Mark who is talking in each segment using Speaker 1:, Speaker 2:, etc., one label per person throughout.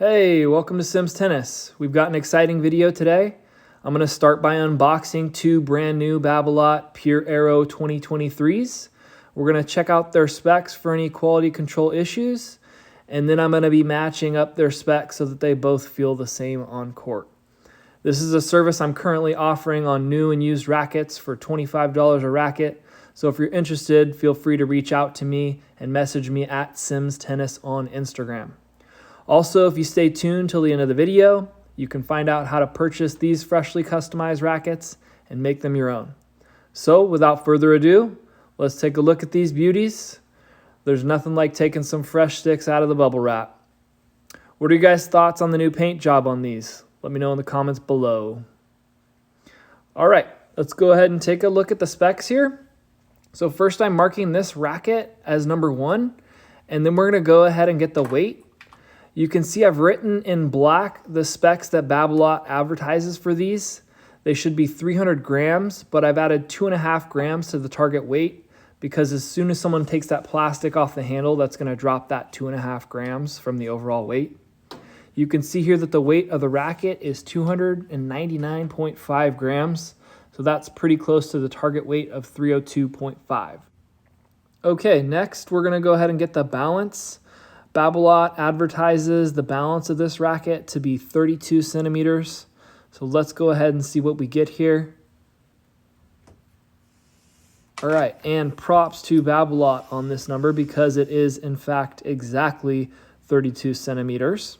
Speaker 1: Hey, welcome to Sims Tennis. We've got an exciting video today. I'm going to start by unboxing two brand new Babolat Pure Aero 2023s. We're going to check out their specs for any quality control issues, and then I'm going to be matching up their specs so that they both feel the same on court. This is a service I'm currently offering on new and used rackets for $25 a racket. So if you're interested, feel free to reach out to me and message me at simmstennis on Instagram. Also, if you stay tuned till the end of the video, you can find out how to purchase these freshly customized rackets and make them your own. So without further ado, let's take a look at these beauties. There's nothing like taking some fresh sticks out of the bubble wrap. What are your guys' thoughts on the new paint job on these? Let me know in the comments below. All right, let's go ahead and take a look at the specs here. So first I'm marking this racket as number 1, and then we're going to go ahead and get the weight. You can see I've written in black the specs that Babolat advertises for these. They should be 300 grams, but I've added 2.5 grams to the target weight because as soon as someone takes that plastic off the handle, that's going to drop that 2.5 grams from the overall weight. You can see here that the weight of the racket is 299.5 grams, so that's pretty close to the target weight of 302.5. Okay, next we're going to go ahead and get the balance. Babolat advertises the balance of this racket to be 32 centimeters. So let's go ahead and see what we get here. All right, and props to Babolat on this number because it is in fact exactly 32 centimeters.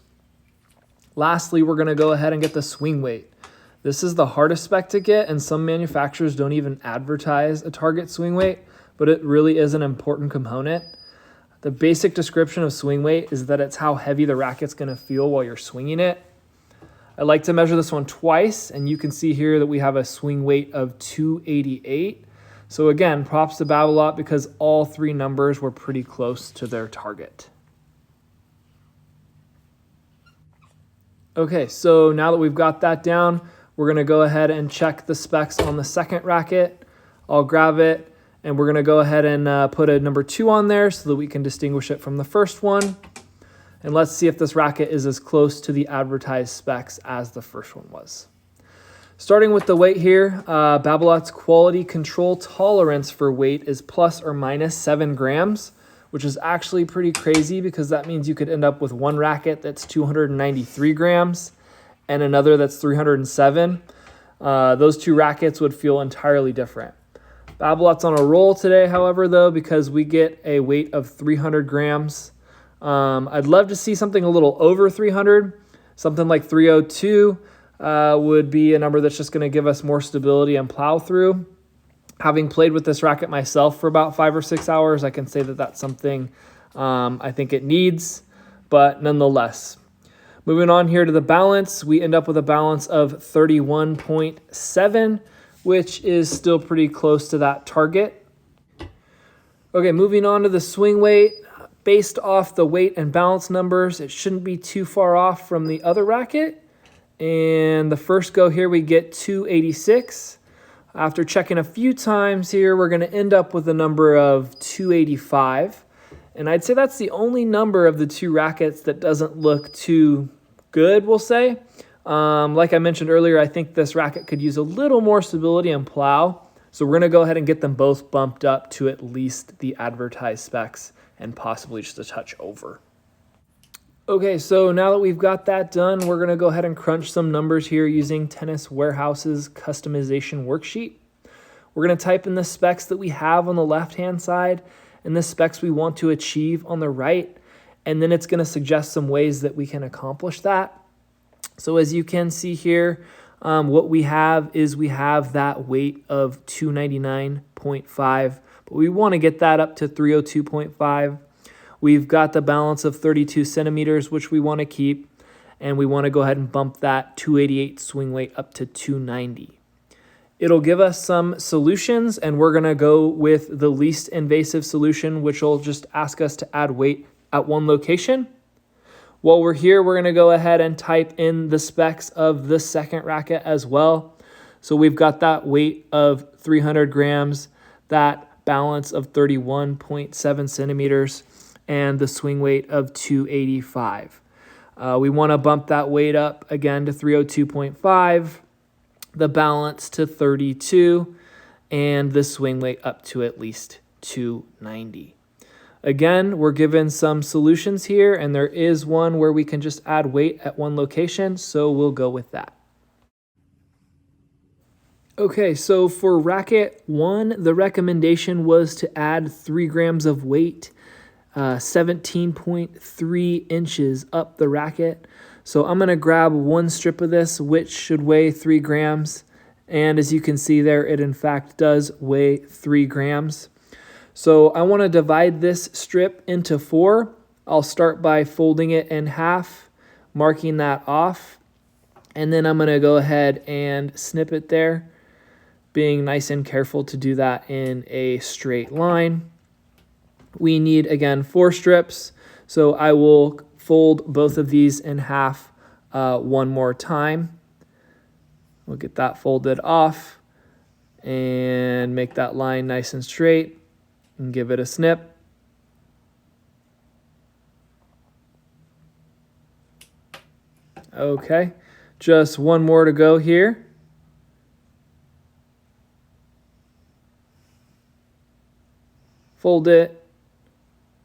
Speaker 1: Lastly, we're going to go ahead and get the swing weight. This is the hardest spec to get, and some manufacturers don't even advertise a target swing weight, but it really is an important component. The basic description of swing weight is that it's how heavy the racket's going to feel while you're swinging it. I like to measure this one twice, and you can see here that we have a swing weight of 288. So again, props to Babolat because all three numbers were pretty close to their target. Okay, so now that we've got that down, we're going to go ahead and check the specs on the second racket. I'll grab it. And we're going to go ahead and put a number 2 on there so that we can distinguish it from the first one. And let's see if this racket is as close to the advertised specs as the first one was. Starting with the weight here, Babolat's quality control tolerance for weight is plus or minus 7 grams, which is actually pretty crazy because that means you could end up with one racket that's 293 grams and another that's 307. Those two rackets would feel entirely different. Babolat's on a roll today, however, though, because we get a weight of 300 grams. I'd love to see something a little over 300. Something like 302 would be a number that's just going to give us more stability and plow through. Having played with this racket myself for about 5 or 6 hours, I can say that that's something I think it needs, but nonetheless. Moving on here to the balance, we end up with a balance of 31.7, which is still pretty close to that target. Okay, moving on to the swing weight. Based off the weight and balance numbers, it shouldn't be too far off from the other racket. And the first go here, we get 286. After checking a few times here, we're going to end up with a number of 285. And I'd say that's the only number of the two rackets that doesn't look too good, we'll say. Like I mentioned earlier, I think this racket could use a little more stability and plow. So we're going to go ahead and get them both bumped up to at least the advertised specs and possibly just a touch over. Okay, so now that we've got that done, we're going to go ahead and crunch some numbers here using Tennis Warehouse's customization worksheet. We're going to type in the specs that we have on the left-hand side and the specs we want to achieve on the right. And then it's going to suggest some ways that we can accomplish that. So as you can see here, what we have is we have that weight of 299.5, but we want to get that up to 302.5. We've got the balance of 32 centimeters, which we want to keep, and we want to go ahead and bump that 288 swing weight up to 290. It'll give us some solutions, and we're going to go with the least invasive solution, which will just ask us to add weight at one location. While we're here, we're going to go ahead and type in the specs of the second racket as well. So we've got that weight of 300 grams, that balance of 31.7 centimeters, and the swing weight of 285. We want to bump that weight up again to 302.5, the balance to 32, and the swing weight up to at least 290. Again, we're given some solutions here, and there is one where we can just add weight at one location, so we'll go with that. Okay, so for Racket 1, the recommendation was to add 3 grams of weight, 17.3 inches up the racket. So I'm going to grab one strip of this, which should weigh 3 grams. And as you can see there, it in fact does weigh 3 grams. So I want to divide this strip into 4. I'll start by folding it in half, marking that off. And then I'm going to go ahead and snip it there, being nice and careful to do that in a straight line. We need, again, 4 strips, so I will fold both of these in half one more time. We'll get that folded off and make that line nice and straight and give it a snip. Okay, just one more to go here. Fold it.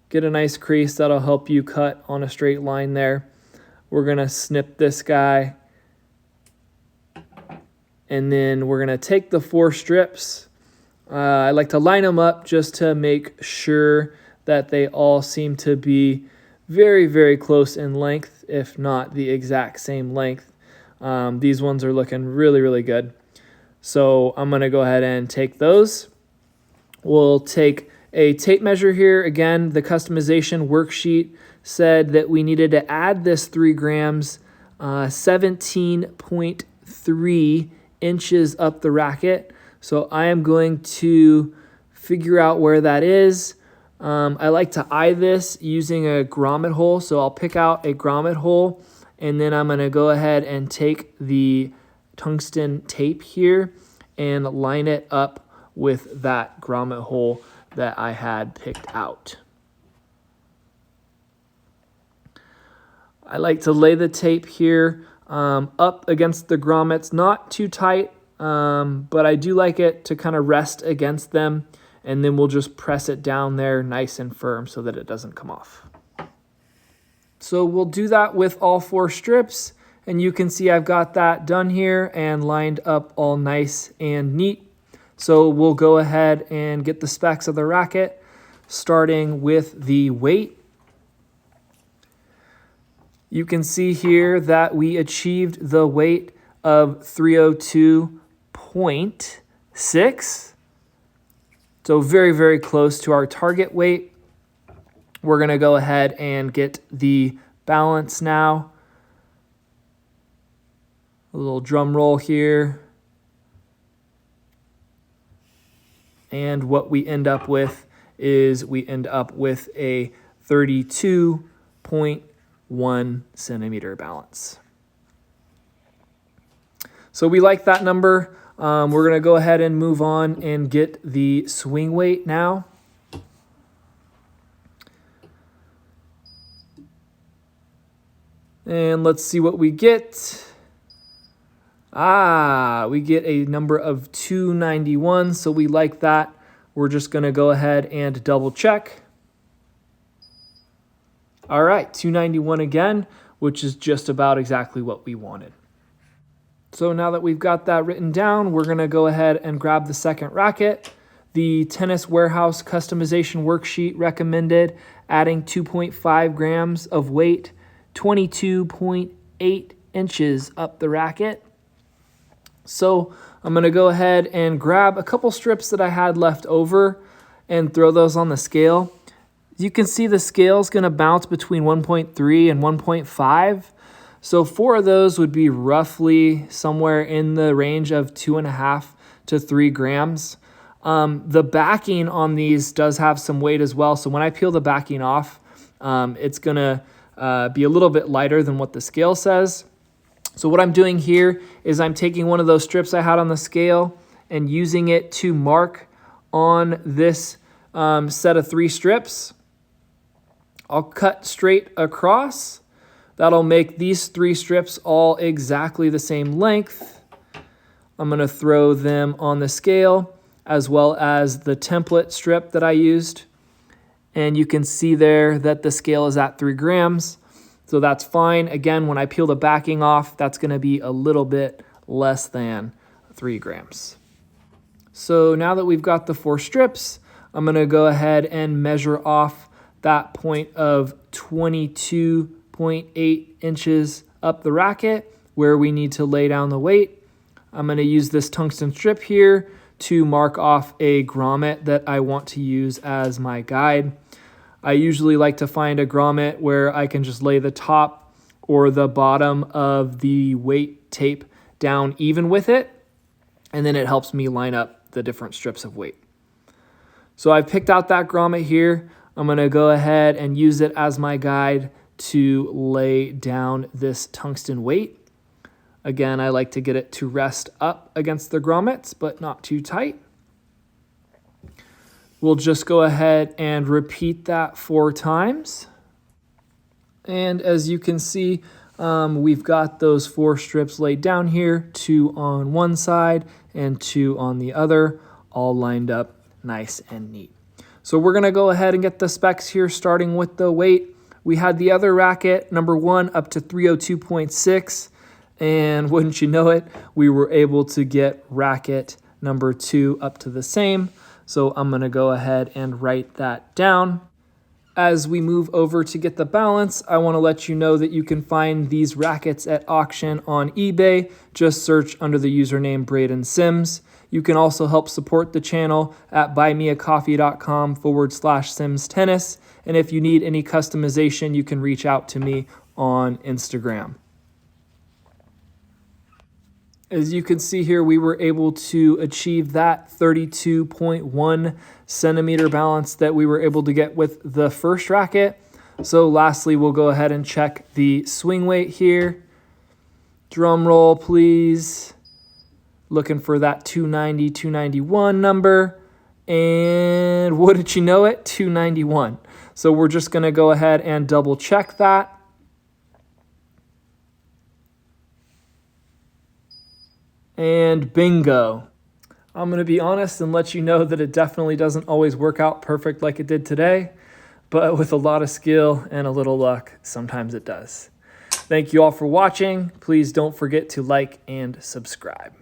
Speaker 1: Get a nice crease that'll help you cut on a straight line there. We're going to snip this guy. And then we're going to take the 4 strips. I like to line them up just to make sure that they all seem to be very, very close in length, if not the exact same length. These ones are looking really, really good. So I'm going to go ahead and take those. We'll take a tape measure here. Again, the customization worksheet said that we needed to add this 3 grams, 17.3 inches up the racket. So I am going to figure out where that is. I like to eye this using a grommet hole. So I'll pick out a grommet hole, and then I'm going to go ahead and take the tungsten tape here and line it up with that grommet hole that I had picked out. I like to lay the tape here up against the grommets, not too tight, but I do like it to kind of rest against them, and then we'll just press it down there nice and firm so that it doesn't come off. So we'll do that with all 4 strips, and you can see I've got that done here and lined up all nice and neat. So we'll go ahead and get the specs of the racket, starting with the weight. You can see here that we achieved the weight of 302.6. So very, very close to our target weight. We're going to go ahead and get the balance now. A little drum roll here. And what we end up with is we end up with a 32.1 centimeter balance. So we like that number. We're going to go ahead and move on and get the swing weight now. And let's see what we get. We get a number of 291, so we like that. We're just going to go ahead and double check. All right, 291 again, which is just about exactly what we wanted. So now that we've got that written down, we're going to go ahead and grab the second racket. The Tennis Warehouse customization worksheet recommended adding 2.5 grams of weight, 22.8 inches up the racket. So I'm going to go ahead and grab a couple strips that I had left over and throw those on the scale. You can see the scale is going to bounce between 1.3 and 1.5. So 4 of those would be roughly somewhere in the range of 2.5 to 3 grams. The backing on these does have some weight as well. So when I peel the backing off, it's going to be a little bit lighter than what the scale says. So what I'm doing here is I'm taking one of those strips I had on the scale and using it to mark on this set of 3 strips. I'll cut straight across, That'll make these 3 strips all exactly the same length. I'm going to throw them on the scale as well as the template strip that I used. And you can see there that the scale is at 3 grams. So that's fine. Again, when I peel the backing off, that's going to be a little bit less than 3 grams. So now that we've got the 4 strips, I'm going to go ahead and measure off that point of 22.8 inches up the racket where we need to lay down the weight. I'm going to use this tungsten strip here to mark off a grommet that I want to use as my guide. I usually like to find a grommet where I can just lay the top or the bottom of the weight tape down even with it, and then it helps me line up the different strips of weight. So I've picked out that grommet here. I'm going to go ahead and use it as my guide to lay down this tungsten weight. Again, I like to get it to rest up against the grommets, but not too tight. We'll just go ahead and repeat that 4 times. And as you can see, we've got those 4 strips laid down here, 2 on one side and 2 on the other, all lined up nice and neat. So we're going to go ahead and get the specs here, starting with the weight. We had the other racket, number 1, up to 302.6. And wouldn't you know it, we were able to get racket number 2 up to the same. So I'm going to go ahead and write that down. As we move over to get the balance, I want to let you know that you can find these rackets at auction on eBay. Just search under the username Braden Sims. You can also help support the channel at buymeacoffee.com/simmstennis. And if you need any customization, you can reach out to me on Instagram. As you can see here, we were able to achieve that 32.1 centimeter balance that we were able to get with the first racket. So lastly, we'll go ahead and check the swing weight here. Drum roll, please. Looking for that 290, 291 number. And wouldn't you know it, 291. So we're just going to go ahead and double check that. And bingo. I'm going to be honest and let you know that it definitely doesn't always work out perfect like it did today, but with a lot of skill and a little luck, sometimes it does. Thank you all for watching. Please don't forget to like and subscribe.